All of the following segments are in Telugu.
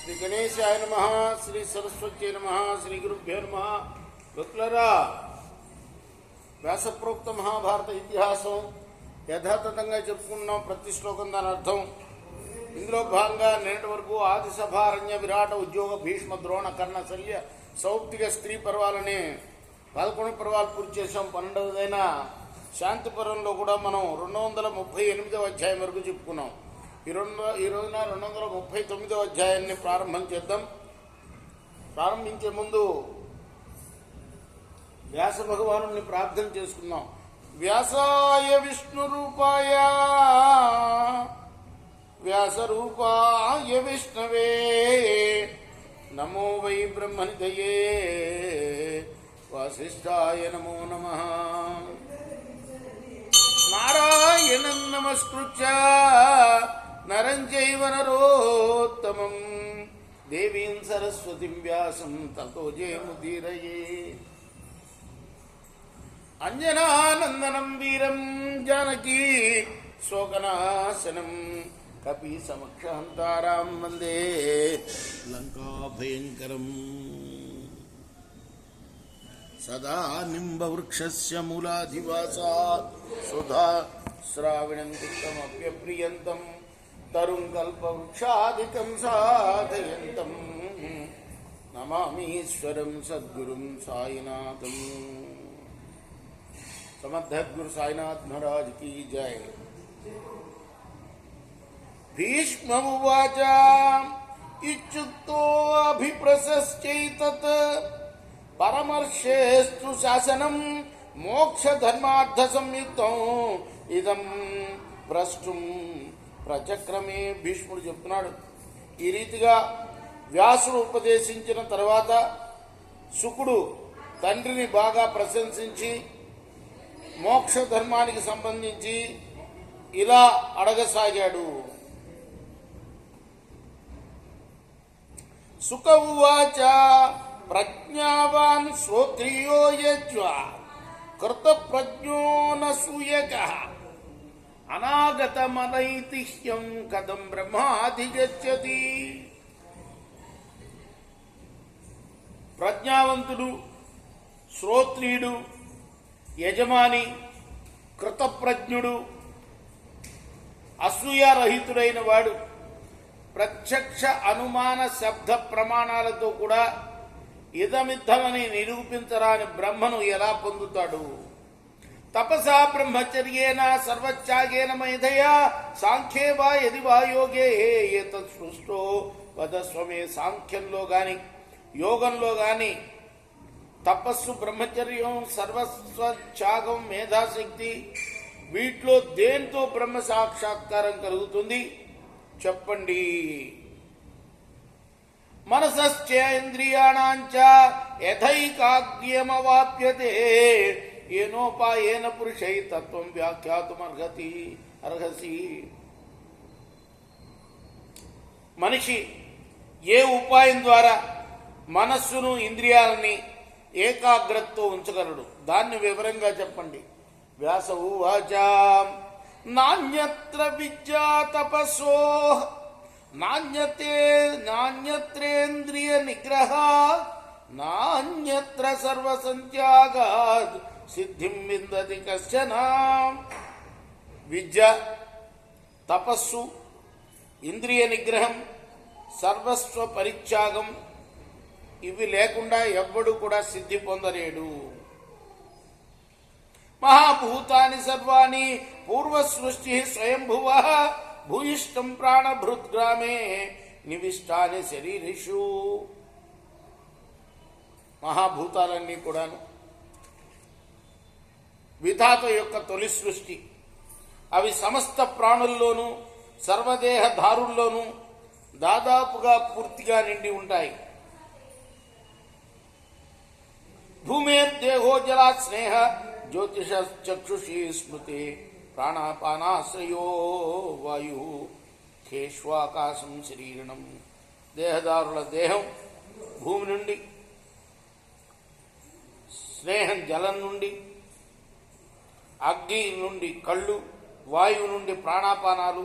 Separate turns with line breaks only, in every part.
శ్రీ గణేశాయ నమః, శ్రీ సరస్వత్యై నమః, శ్రీ గురుభ్యో నమః. భక్తులరా, వ్యాసప్రోక్త మహాభారత ఇతిహాసం యథాతథంగా చెప్పుకున్నాం. ప్రతి శ్లోకం దాని అర్థం. ఇందులో భాగంగా నేటి వరకు ఆది సభారణ్య విరాట ఉద్యోగ భీష్మ ద్రోణ కర్ణ శల్య సౌప్తిక స్త్రీ పర్వాలని 11 పర్వాలు పూర్తి చేసాం. 12వదైన శాంతి పర్వంలో కూడా మనం 238వ అధ్యాయం వరకు చెప్పుకున్నాం. ఈ రోజున 239వ అధ్యాయాన్ని ప్రారంభం చేద్దాం. ప్రారంభించే ముందు వ్యాస భగవాను ప్రార్థన చేసుకుందాం. వ్యాసాయ విష్ణు రూపాయ వ్యాస రూపాయ విష్ణవే నమో వై బ్రహ్మనిధయే వాసిష్ఠాయ నమో నమః. నారాయణం నమస్కృత్య నరం చైవ నరోత్తమం దేవీం సరస్వతిం వ్యాసం తతో జయముదీరయే. అంజనానందనం వీరం జానకీ శోకనాశనం కపి సమక్షహంతారాం వందే లంకా భయంకరం. సదా నింబవృక్షస్య మూలాధివాసాత్ సుధా శ్రావణం తిక్తమప్యప్రియంతం తరుం కల్పవృక్షాదికం సాధయంతం నమామీశ్వరం సద్గురుం సాయినాథం. సమర్థద్గురు సాయినాథ్ మహారాజ్ की जय. భీష్మమువాచ ఇత్యుక్తో అభిప్రశశ్చైతత్ పరమర్షేస్తు శాసనం మోక్షధర్మార్థ సంయుక్తం ఇదం భ్రష్టుం ప్రచక్రమే. భీష్ముడు చెప్తున్నాడు. ఈ రీతిగా వ్యాసుడు ఉపదేశించిన తర్వాత శుకుడు తండ్రిని బాగా ప్రశంసించి మోక్ష ధర్మానికి సంబంధించి ఇలా అడగసాగాడు. సుఖ ఉవాచ ప్రజ్ఞావాన్ శ్రోత్రియో యజ్వా కృత ప్రజ్ఞో నూయక అనాగతమనైతిహ్యం కథం బ్రహ్మాధిగచ్చతి. ప్రజ్ఞావంతుడు, శ్రోత్రియుడు, యజమాని, కృతప్రజ్ఞుడు, అసూయారహితుడైన వాడు ప్రత్యక్ష అనుమాన శబ్ద ప్రమాణాలతో కూడా ఇదమిద్దమని నిరూపించరాని బ్రహ్మను ఎలా పొందుతాడు? తపసా బ్రహ్మచర్యేన సర్వత్యాగేన మేధయా సాంఖ్యే వా యది వా యోగే ఏతత్ సృష్టో వదస్వమే. సాంఖ్యంలో గాని యోగంలో గాని తపస్సు, బ్రహ్మచర్యం, సర్వస్వ త్యాగం, మేధాశక్తి వీటిలో దేంతో బ్రహ్మ సాక్షాత్కారం కలుగుతుంది చెప్పండి. మనసశ్చేంద్రియాణాంచ యథైకాగ్ర్యమవాప్యతే ఏనోపాయేన పురుషై తత్వం వ్యాఖ్యాతుమర్హసి. మనిషి ఏ ఉపాయం ద్వారా మనస్సును, ఇంద్రియాలని ఏకాగ్రతతో ఉంచగలడు? దాన్ని వివరంగా చెప్పండి. వ్యాస ఉవాచ నాణ్యత్ర విద్యా తపస్సో నాణ్యత్రేంద్రియ నిగ్రహ నాణ్యత్ర సర్వసంత్యాగాద్ సిద్ధిం విందతి కశ్చన. విద్య, తపస్సు, ఇంద్రియ నిగ్రహం, సర్వస్వ పరిత్యాగం ఇవి లేకుండా ఎవ్వడు కూడా సిద్ధి పొందలేడు. మహాభూతాని సర్వాణి పూర్వసృష్టి స్వయంభువ భూయిష్టం ప్రాణభృద్గ్రామే నివిష్టాని శరీరిషు. మహాభూతాలన్నీ కూడాను విధాత యొక్క తొలి సృష్టి. అవి సమస్త ప్రాణుల్లోనూ సర్వదేహధారుల్లోనూ దాదాపుగా పూర్తిగా నిండి ఉంటాయి. భూమేర్దేహో జలాత్ స్నేహ జ్యోతిష చక్షుషీ స్మృతి ప్రాణాపానాశ్రయో వాయు ఖేష్వాకాశం శరీరణం. దేహదారుల దేహం భూమి నుండి, స్నేహం జలం నుండి, అగ్ని నుండి కళ్ళు, వాయువు నుండి ప్రాణాపానాలు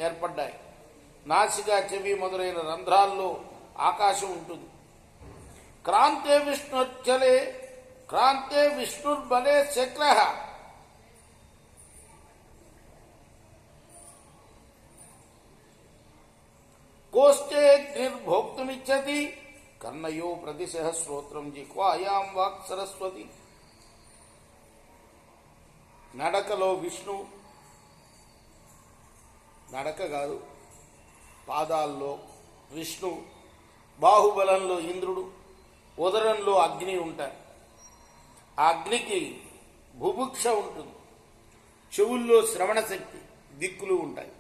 ఏర్పడ్డాయి. నాసిక, చెవి మొదలైన రంధ్రాల్లో ఆకాశం ఉంటుంది. క్రాంతే విష్ణుర్జలే క్రాంతే విష్ణుర్బలే శక్ర కోస్తే నిర్భోక్తుమిచ్చతి కర్ణయో ప్రతిశ శ్రోత్రం జిహ్వాయాం వాక్ సరస్వతి. నడకలో విష్ణు, నడక కాదు, పాదాల్లో విష్ణు, బాహుబలంలో ఇంద్రుడు, ఉదరంలో అగ్ని ఉంటాయి. ఆ అగ్నికి బుభుక్ష ఉంటుంది. చెవుల్లో శ్రవణ శక్తి, దిక్కులు ఉంటాయి.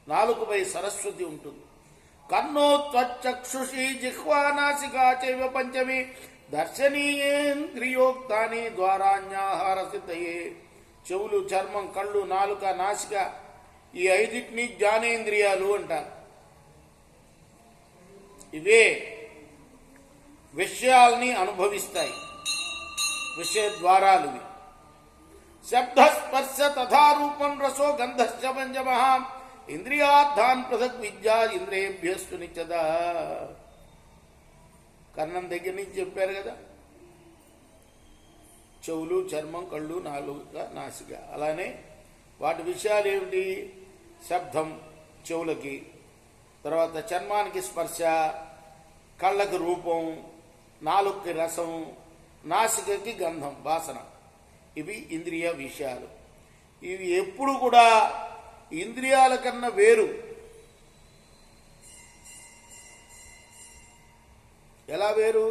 నాలుకపై సరస్వతి ఉంటుంది. కన్నో త్వచక్షుషి జిహ్వా నాసికా చైవ పంచమి దర్శనీయేంద్రియోక్తాని ద్వారాన్యాహార సిద్ధయే. చెవులు, చర్మం, కళ్ళు, నాలుక, నాసిక ఈ ఐదింటిని జ్ఞానేంద్రియాలు అంటారు. ఇవే విషయాల్ని అనుభవిస్తాయి, విషయ ద్వారాలు. శబ్దస్పర్శ తథారూపం రసో గంధశ్చ పంచమః ఇంద్రియార్థాన్ పృథక్ విద్యా ఇంద్రియేభ్యస్తు నిత్యదా. కర్ణం దగ్గర నుంచి చెప్పారు కదా, చెవులు, చర్మం, కళ్ళు, నాలుక, నాసిక. అలానే వాటి విషయాలు ఏమిటి? శబ్దం చెవులకి, తర్వాత చర్మానికి స్పర్శ, కళ్ళకి రూపం, నాలుకకి రసం, నాసికకి గంధం వాసన. ఇవి ఇంద్రియ విషయాలు. ఇవి ఎప్పుడు కూడా ఇంద్రియాల కన్నా వేరు. ఎలా వేరు?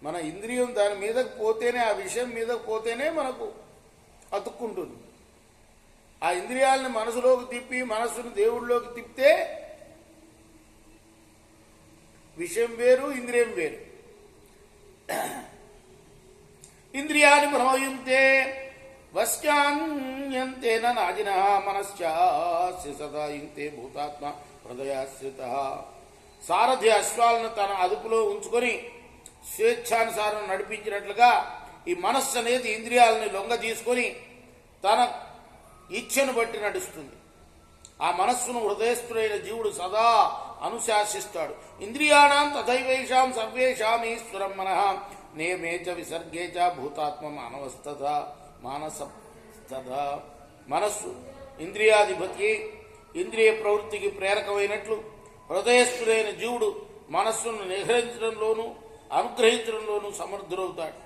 మన ఇంద్రియం దాని మీదకు పోతేనే, ఆ విషయం మీదకు పోతేనే మనకు అతుక్కుంటుంది. ఆ ఇంద్రియాలని మనసులోకి తిప్పి, మనసును దేవుడిలోకి తిప్పితే విషయం వేరు, ఇంద్రియం వేరు. ఇంద్రియాన్ని భ్రమయుంతే వశ్యాంతే నాజిన మనశ్చాస్య సదా యుంతే భూతాత్మ హృదయాశ్రిత. సారథి అశ్వాలను తన అదుపులో ఉంచుకొని స్వేచ్ఛానుసారం నడిపించినట్లుగా ఈ మనస్సు అనేది ఇంద్రియాలని లొంగ తీసుకొని తన ఇచ్ఛను బట్టి నడుస్తుంది. ఆ మనస్సును హృదయస్థుడైన జీవుడు సదా అనుశాసిస్తాడు. ఇంద్రియాణం తథైవేషాం సర్వేషాం ఈశ్వరం మనః నియమే చ విసర్గే చ భూతాత్మ మానసస్తథ. మనస్సు ఇంద్రియాధిపతి, ఇంద్రియ ప్రవృత్తికి ప్రేరకమైనట్లు హృదయస్థుడైన జీవుడు మనస్సును నిగ్రహించడంలోనూ అనుగ్రహించడంలోనూ సమర్థుడవుతాడు.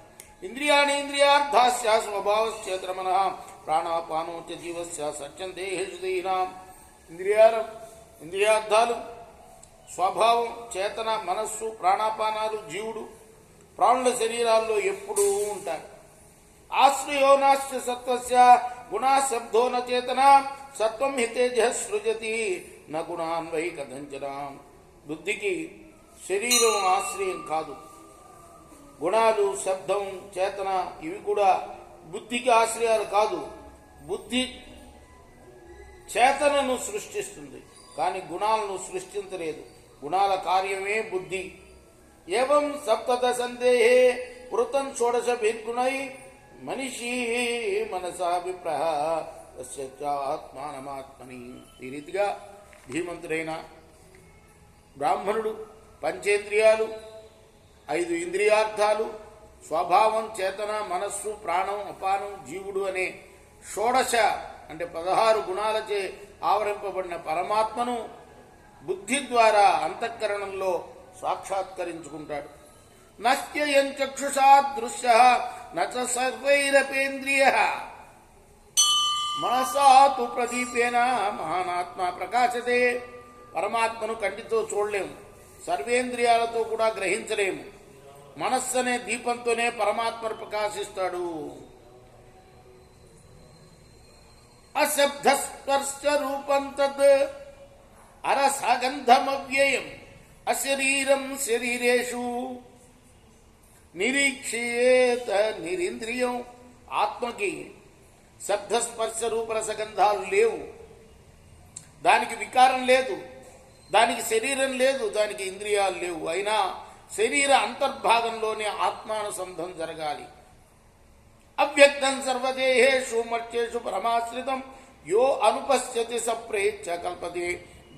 ఇంద్రియాణి ఇంద్రియార్థాస్య స్వభావశ్చేతన మనః ప్రాణాపానోచ జీవస్య సత్యం దేహేషు దేహినాం. ఇంద్రియార్థాలు స్వభావం, చేతన, మనస్సు, ప్రాణాపానాలు జీవుడు ప్రాణుల శరీరాల్లో ఎప్పుడూ ఉంటాయి. ఆశ్రయో నాస్య సత్వస్య గుణా శబ్దో న చేతన సత్వం హి తేజ సృజతి న గుణాన్ వై కథంచన. బుద్ధికి శరీరం ఆశ్రయం కాదు. గుణాలు, శబ్దం, చేతన ఇవి కూడా బుద్ధికి ఆశ్రయాలు కాదు. బుద్ధి చేతనను సృష్టిస్తుంది, కానీ గుణాలను సృష్టించలేదు. గుణాల కార్యమే బుద్ధి. ఏవం సప్తద సందేహే వృతం షోడశ భిర్గుణై మనిషి మనసాభిప్రాత్మానమాత్మని. ఈ రీతిగా ధీమంతుడైన బ్రాహ్మణుడు పంచేంద్రియాలు, 5 ఇంద్రియార్థాలు, స్వభావం, చేతన, మనస్సు, ప్రాణం, అపానం, జీవుడు అనే షోడశ అంటే 16 గుణాలచే ఆవరింపబడిన పరమాత్మను బుద్ధి ద్వారా అంతఃకరణంలో సాక్షాత్కరించుకుంటాడు. నశ్యయం చక్షుషా దృశ్య నచ సర్వైరపేంద్రియ మనసా తు ప్రదీపేన మహానాత్మ ప్రకాశతే. పరమాత్మను కంటితో చూడలేము, సర్వేంద్రియాలతో కూడా గ్రహించలేము. మనస్సు అనే దీపంతోనే పరమాత్మ ప్రకాశిస్తాడు. అశబ్దస్పర్శ రూపం తద్ అరసగంధమవ్యయం అశరీరం శరీరేషు నిరీక్షేత నిరింద్రియం. ఆత్మకి శబ్దస్పర్శ రూపరసగంధాలు లేవు, దానికి వికారం లేదు, దానికి శరీరం లేదు, దానికి ఇంద్రియాలు లేవు. అయినా శరీర అంతర్భాగంలోనే ఆత్మానుసంధం జరగాలి. అవ్యక్తం సర్వదేహేషు మర్త్యేషు పరమాశ్రితం యో అనుపశ్యతి సప్రేచ్ఛ కల్పతే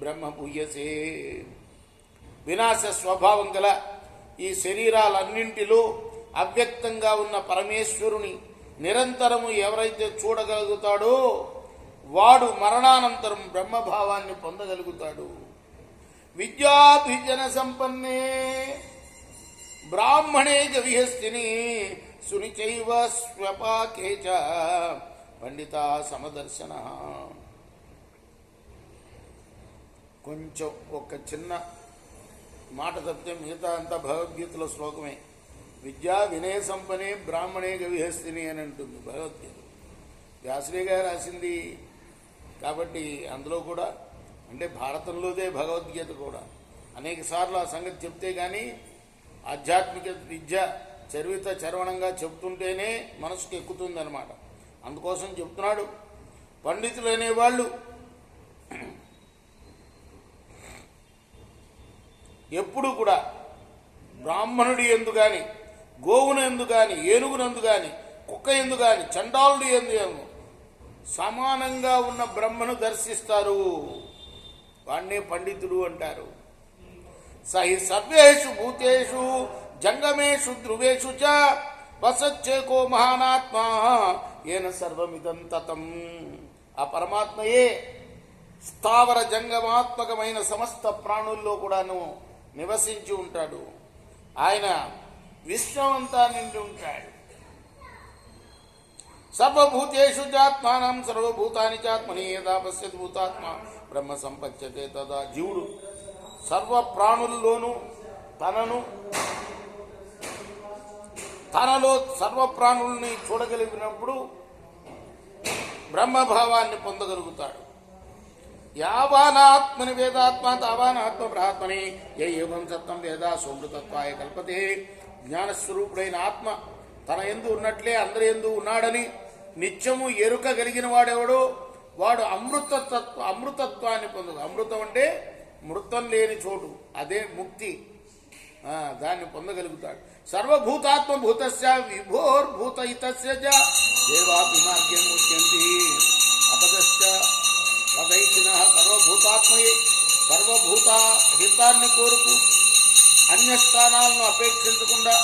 బ్రహ్మ పూయసే. వినాశ స్వభావం గల ఈ శరీరాలన్నింటిలో అవ్యక్తంగా ఉన్న పరమేశ్వరుని నిరంతరము ఎవరైతే చూడగలుగుతాడో వాడు మరణానంతరం బ్రహ్మభావాన్ని పొందగలుగుతాడు. విద్యాభిజన సంపన్నే బ్రాహ్మణే గవిహస్తిని సునిచైవ స్వపాకేచ పండిత సమదర్శన. కొంచెం ఒక చిన్న మాట తప్పితే మిగతా అంతా భగవద్గీతలో శ్లోకమే. విద్యా వినయ సంపనే బ్రాహ్మణే గవిహస్తిని అని అంటుంది భగవద్గీత. వ్యాసుడిగా రాసింది కాబట్టి అందులో కూడా, అంటే భారతంలోదే భగవద్గీత కూడా అనేక సార్లు ఆ సంగతి చెప్తే కానీ ఆధ్యాత్మిక విద్య చరివిత చరవణంగా చెప్తుంటేనే మనసుకు ఎక్కుతుంది అనమాట. అందుకోసం చెప్తున్నాడు. పండితులు అనేవాళ్ళు ఎప్పుడు కూడా బ్రాహ్మణుడి ఎందు కానీ, గోవును ఎందు కానీ, ఏనుగునందు కానీ, కుక్క ఎందు కానీ, చండాలుడి ఎందు సమానంగా ఉన్న బ్రహ్మను దర్శిస్తారు. వాణ్ణే పండితుడు అంటారు. సహి సర్వేషు భూతేషు జంగమేషు ధ్రువేషు చ వసచ్చేకో మహానాత్మా ఏన సర్వమిదం తతం. ఆ పరమాత్మయే స్థావర జంగమాత్మకమైన సమస్త ప్రాణుల్లో కూడాను నివసించి ఉంటాడు. ఆయన విశ్వమంతా నిండి ఉంటాడు. సర్వభూతేషు చాత్మానం సర్వభూతాని చాత్మని యదా పశ్యతి భూతాత్మ బ్రహ్మ సంపద్యతే తదా. జీవుడు సర్వ ప్రాణుల్లోనూ తనలో సర్వ ప్రాణుల్ని చూడగలిగినప్పుడు బ్రహ్మభావాన్ని పొందగలుగుతాడు. యావానాత్మని వేదాత్మ తావానాత్మ బ్రహాత్మని ఏవం సత్వం వేదా సోమృతత్వాయ కల్పతే. జ్ఞానస్వరూపుడైన ఆత్మ తన యందు ఉన్నట్లే అందరి యందు ఉన్నాడని నిత్యము ఎరుక కలిగిన వాడెవడో వాడు అమృతత్వాన్ని పొందదు. అమృతం అంటే మృతం లేని చోటు, అదే ముక్తి. దాన్ని పొందగలుగుతాడు. సర్వభూతాత్మ భూతస్య విభోర్భూతహితస్య చ దేవాపి మార్గ్యం ముఖ్యంతి అపదశ్చ పదైచిన. సర్వభూతాత్మయే సర్వభూత హితాన్ని కోరుతూ అన్యస్థానాలను అపేక్షించకుండా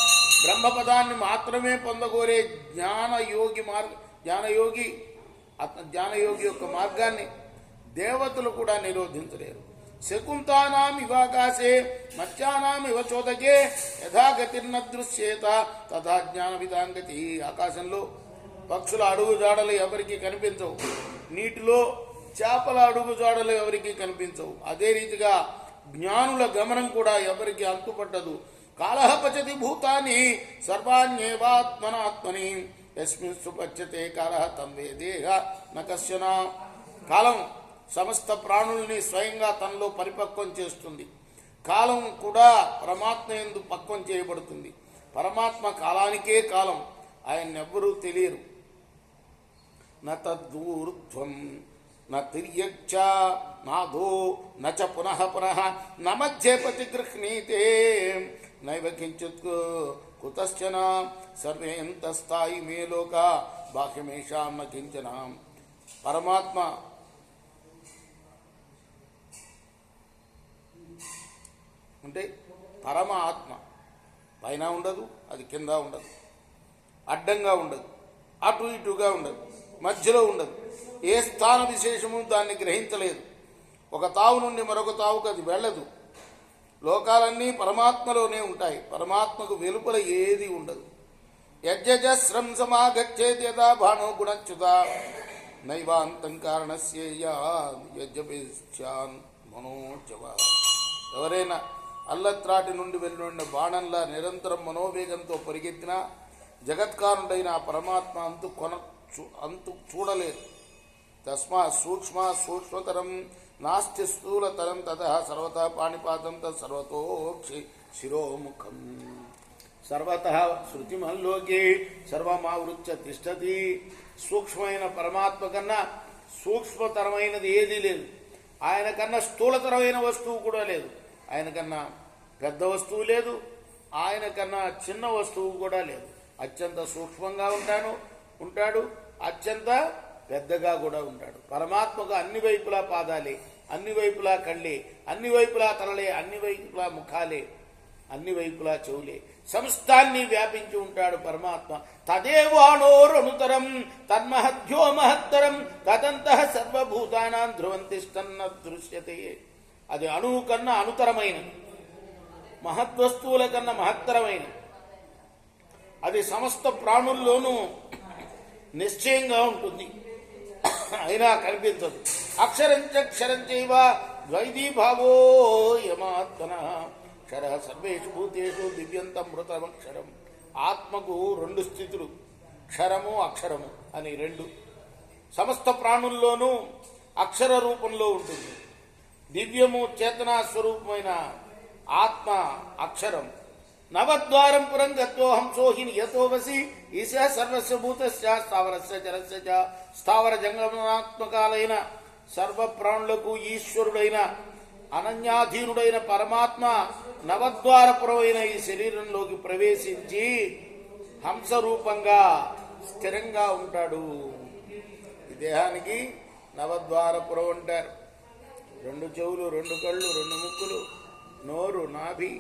బ్రహ్మపదాన్ని మాత్రమే పొందగోరే జ్ఞానయోగి యొక్క మార్గాన్ని దేవతలు కూడా నిరోధించలేరు. శకుంతానాం ఇవాకాశే మత్స్యానాం ఇవ చోదకే యథాగతిర్న దృశ్యేత తథా జ్ఞాన విధాంగతి. ఆకాశంలో పక్షుల అడుగుజాడలు ఎవరికి కనిపించవు, నీటిలో చేపల అడుగుజాడలు ఎవరికి కనిపించవు. అదే రీతిగా జ్ఞానుల గమనం కూడా ఎవరికి అంతుపట్టదు. కాలః పచతి భూతాని సర్వాణ్యేవాత్మనాత్మని యస్మిన్ సుపచ్యతే కాలః తం వేదేహ న కశ్చన. కాలం సమస్త ప్రాణుల్ని స్వయంగా తనలో పరిపక్వం చేస్తుంది. కాలం కూడా పరమాత్మ యందు పక్వం చేయబడుతుంది. పరమాత్మ కాలానికే కాలం, ఆయన్నెవ్వరూ తెలియరు. నూర్ధ్వం తిర్యచ్చ నాదో నచ పునః పునః న మధ్య ప్రతిగృహ్ణీతే నైవ కించిత్ కుతశ్చన సర్వేంతస్థాయి మే లోక బాహ్యమేషాం న కించన. పరమాత్మ అంటే పరమ ఆత్మ పైన ఉండదు, అది కింద ఉండదు, అడ్డంగా ఉండదు, అటు ఇటుగా ఉండదు, మధ్యలో ఉండదు. ఏ స్థాన విశేషము దాన్ని గ్రహించలేదు. ఒక తావు నుండి మరొక తావుకు అది వెళ్ళదు. లోకాలన్నీ పరమాత్మలోనే ఉంటాయి. పరమాత్మకు వెలుపల ఏది ఉండదు. యజ్జస్రం సమాగచ్చేత్ యదా భానో గుణచ్యుత నైవాంతం కారణస్యేయాన్ మనోజవ. ఎవరైనా అల్లత్రాటి నుండి వెళ్ళిన బాణంలా నిరంతరం మనోవేగంతో పరిగెత్తినా జగత్కారుడైన ఆ పరమాత్మ అంతు చూడలేదు. తస్మాత్ సూక్ష్మతరం నాస్తి స్థూలతరం తతః సర్వత పాణిపాతం తత్సర్వతోక్షి శిరోముఖం. సర్వతః శృతిమల్లోకే సర్వమావృత్య తిష్టతి. సూక్ష్మమైన పరమాత్మ కన్నా సూక్ష్మతరమైనది ఏదీ లేదు. ఆయన కన్నా స్థూలతరమైన వస్తువు కూడా లేదు. ఆయన కన్నా పెద్ద వస్తువు లేదు, ఆయన కన్నా చిన్న వస్తువు కూడా లేదు. అత్యంత సూక్ష్మంగా ఉంటాడు, అత్యంత పెద్దగా కూడా ఉంటాడు. పరమాత్మకు అన్ని వైపులా పాదాలే, అన్ని వైపులా కళ్ళే, అన్ని వైపులా తలలే, అన్ని వైపులా ముఖాలే, అన్ని వైపులా చెవులే, సమస్తాన్ని వ్యాపించి ఉంటాడు పరమాత్మ. తదేవాణోరనుతరం తన్మహద్యో మహత్తరం తదంతః సర్వభూతానాం ధ్రువంతిష్టన్న దృశ్యతే. అది అణువు కన్నా అనుతరమైనది, మహద్వస్తువుల కన్నా మహత్తరమైనది. అది సమస్త ప్రాణుల్లోనూ నిశ్చయంగా ఉంటుంది, అయినా కనిపించదు. అక్షరం చైవ ద్వైదీభావో యమాత్మన క్షర సర్వేషు భూతేషు దివ్యంతం మృతమక్షరం. ఆత్మకు రెండు స్థితులు, క్షరము అక్షరము అని రెండు. సమస్త ప్రాణుల్లోనూ అక్షర రూపంలో ఉంటుంది. దివ్యము చేతనా స్వరూపమైన ఆత్మ అక్షరం. నవద్వారం పురం గత్వో హంసోహి నియతో వసి ఈశ సర్వస్య భూతస్య స్థావరస్య జలస్య చ. స్థావర జంగమాత్మకాలైన సర్వ ప్రాణులకు ఈశ్వరుడైన అనన్యాధీనుడైన పరమాత్మ నవద్వారపురమైన ఈ శరీరంలోకి ప్రవేశించి హంసరూపంగా స్థిరంగా ఉంటాడు. ఈ దేహానికి నవద్వారపురం అంటారు. రెండు చెవులు, రెండు కళ్ళు, రెండు ముక్కులు, నోరు, నాభి,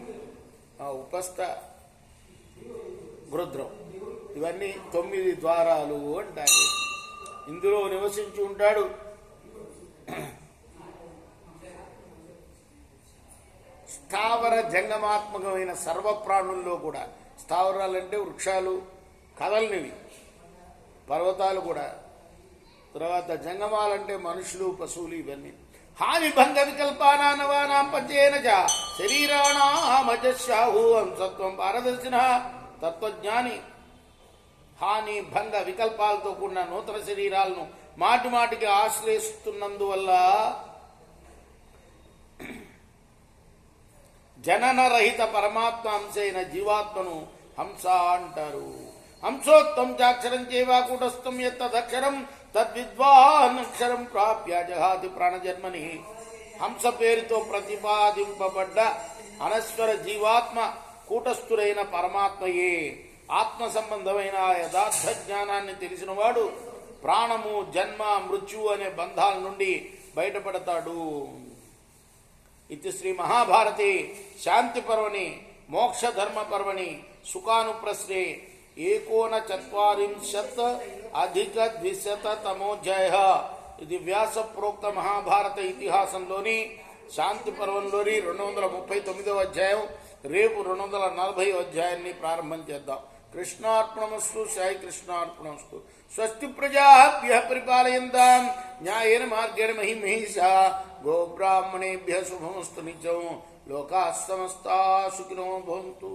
ఉపస్థ, గృద్రం, ఇవన్నీ 9 ద్వారాలు అంటారు. ఇందులో నివసించి ఉంటాడు. స్థావర జంగమాత్మకమైన సర్వప్రాణుల్లో కూడా, స్థావరాలంటే వృక్షాలు, కదలనివి, పర్వతాలు కూడా, తర్వాత జంగమాలంటే మనుషులు, పశువులు, ఇవన్నీ. హాని భంగ వికల్పానా నవానాం పంచేన చ శరీరాణామజశాహు హంసత్వం పారదర్శిన. తత్వజ్ఞాని హాని భంగ వికల్పాలతో కూడిన నూతన శరీరాలను మాటి మాటికి ఆశ్రయిస్తున్నందువల్ల జననరహిత పరమాత్మ అంశైన జీవాత్మను హంస అంటారు. హంసోత్తం చాక్షరం చేవా కూటస్థం యత్తదక్షరం తద్విద్వానక్షరం ప్రాప్య జహాతి ప్రాణజన్మని. హంస పేరుతో ప్రతిపాదింపబడ్డ అనశ్వర జీవాత్మ కూటస్థుడైన పరమాత్మయే. ఆత్మ సంబంధమైన యథార్థ జ్ఞానాన్ని తెలిసినవాడు ప్రాణము, జన్మ, మృత్యు అనే బంధాల నుండి బయటపడతాడు. ఇది శ్రీ మహాభారతే శాంతి పర్వణి మోక్షధర్మ పర్వణి సుఖానుప్రశ్నే 1940 ఇది వ్యాస ప్రోక్త మహాభారత ఇతిహాసంలోని శాంతి పర్వంలోని 239వ అధ్యాయం. రేపు 240వ అధ్యాయాన్ని ప్రారంభం చేద్దాం. కృష్ణార్పణమస్తు. సాయి కృష్ణార్పణమస్తు. స్వస్తి ప్రజాభ్యః పరిపాలయంతాం న్యాయేన మార్గేణ మహిమహీషా. గోబ్రాహ్మణేభ్యః శుభమస్తు నిత్యం. లోకాః సమస్తాః సుఖినో భవంతు.